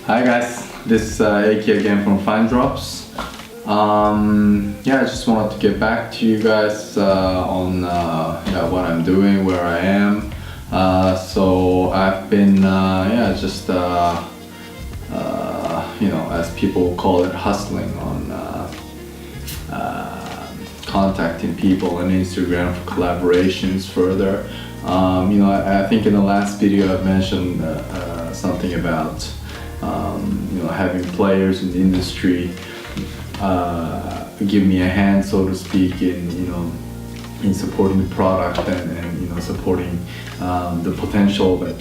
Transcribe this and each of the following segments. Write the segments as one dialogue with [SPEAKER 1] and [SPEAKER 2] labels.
[SPEAKER 1] Hi guys, this is AK again from Finedrops. I just wanted to get back to you guys on what I'm doing, where I am. So I've been as people call it, hustling on contacting people on Instagram for collaborations further. I think in the last video I've mentioned something about having players in the industry give me a hand, so to speak, in supporting the product and supporting the potential that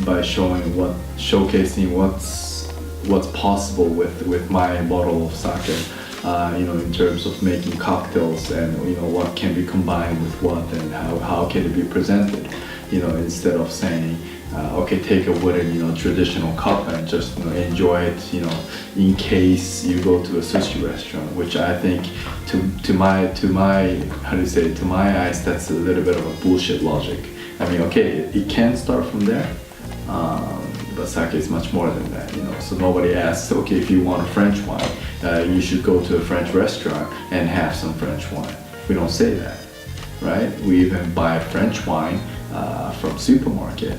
[SPEAKER 1] by showcasing what's possible with my bottle of sake. In terms of making cocktails and what can be combined with what and how can it be presented, instead of saying okay, take a wooden traditional cup and just enjoy it in case you go to a sushi restaurant, which I think to my eyes that's a little bit of a bullshit logic. I mean, okay, it can start from there, but sake is much more than that, so nobody asks, okay, if you want a French wine, you should go to a French restaurant and have some French wine. We don't say that, right? We even buy French wine from supermarket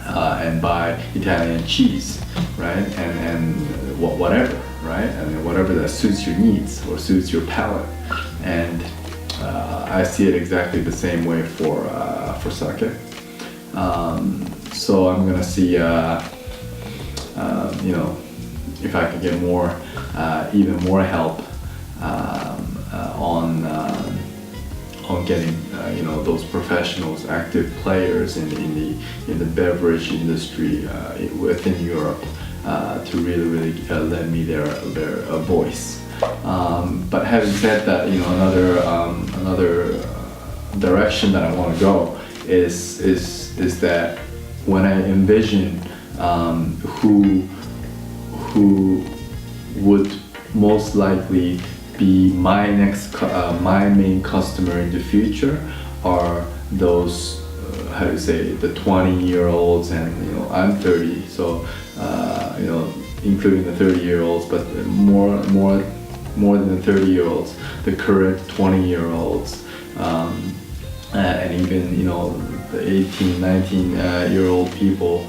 [SPEAKER 1] and buy Italian cheese, right? And whatever, right? I mean, whatever that suits your needs or suits your palate. And I see it exactly the same way for sake. So I'm gonna see, if I can get even more help on getting those professionals, active players in the beverage industry within Europe to really lend me their voice. But having said that, another direction that I want to go is that when I envision who would most likely be my main customer in the future are those the 20-year-olds, and I'm 30, so including the 30-year-olds, but more than the 30-year-olds, the current 20-year-olds, and even the 18, 19-year-old people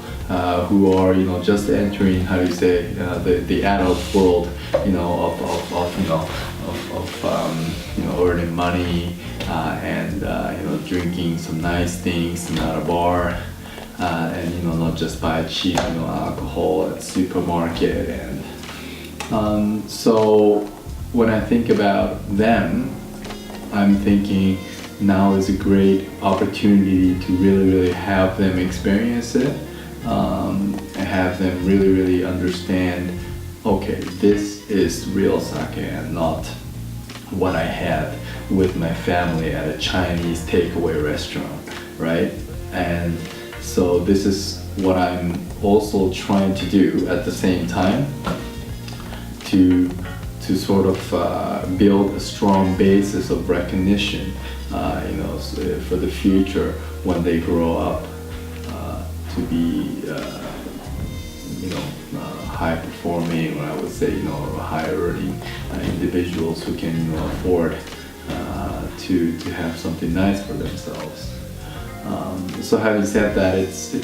[SPEAKER 1] who are just entering the adult world of earning money and drinking some nice things at a bar, and not just buy cheap alcohol at supermarket. And so when I think about them, I'm thinking now is a great opportunity to really have them experience it, and have them really understand, okay, this is real sake and not what I had with my family at a Chinese takeaway restaurant, right? And so this is what I'm also trying to do at the same time to sort of build a strong basis of recognition, for the future when they grow up to be high performing, or I would say high earning individuals who can afford to have something nice for themselves. So having said that, it's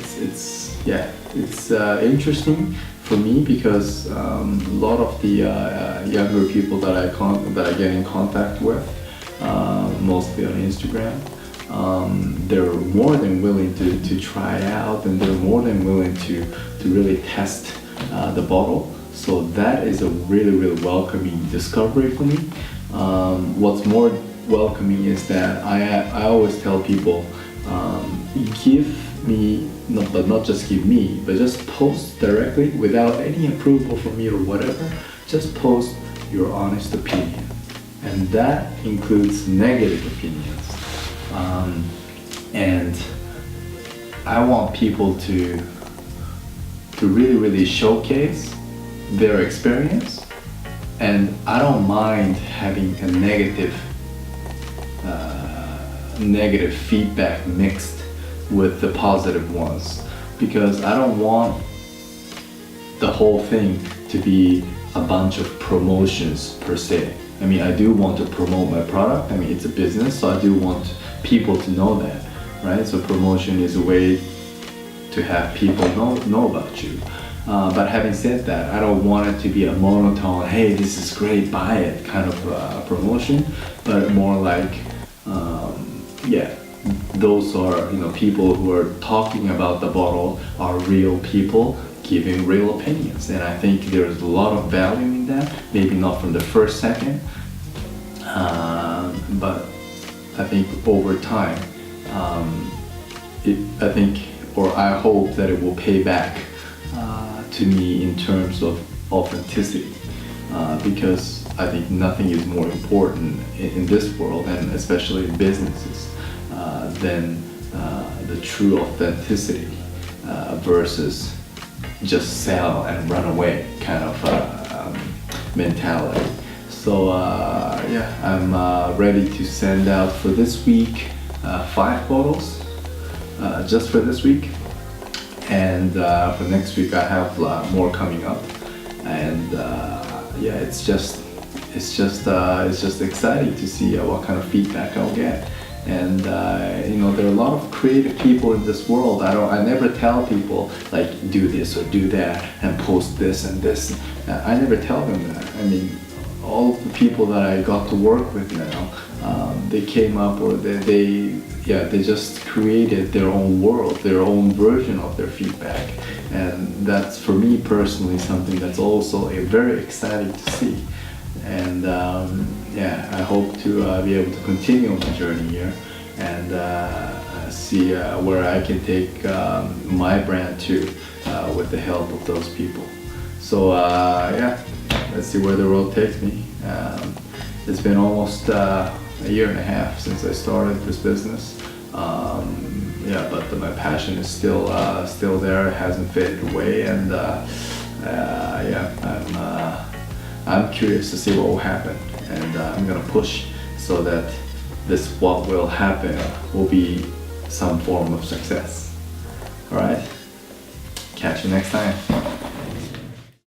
[SPEAKER 1] interesting for me because a lot of the younger people that I get in contact with, mostly on Instagram, they're more than willing to try out, and they're more than willing to really test the bottle. So that is a really welcoming discovery for me. What's more welcoming is that I always tell people, give me, not just give me, but just post directly without any approval from me or whatever. Just post your honest opinion, and that includes negative opinions. And I want people to really showcase their experience, and I don't mind having a negative feedback mixed with the positive ones, because I don't want the whole thing to be a bunch of promotions per se. I mean, I do want to promote my product. I mean, it's a business, so I do want people to know that, right? So promotion is a way to have people know about you. But having said that, I don't want it to be a monotone, hey, this is great, buy it kind of promotion, but more like, yeah, those are, you know, people who are talking about the bottle are real people giving real opinions. And I think there's a lot of value in that, maybe not from the first second, but I think over time, I hope that it will pay back to me in terms of authenticity, because I think nothing is more important in this world, and especially in businesses, than the true authenticity versus just sell and run away kind of mentality. So yeah, I'm ready to send out for this week 5 bottles, just for this week. And for next week I have more coming up, and yeah, it's just exciting to see what kind of feedback I'll get. And you know, there are a lot of creative people in this world. I never tell people like do this or do that and post this and this. I never tell them that. I mean, all of the people that I got to work with now, they came up, or they just created their own world, their own version of their feedback. And that's, for me personally, something that's also very exciting to see. And yeah, I hope to be able to continue on the journey here and see where I can take my brand to with the help of those people. So yeah, let's see where the road takes me. It's been almost a year and a half since I started this business. Yeah, but my passion is still there. It hasn't faded away, and yeah, I'm curious to see what will happen, and I'm gonna push so that what will happen will be some form of success. All right, catch you next time.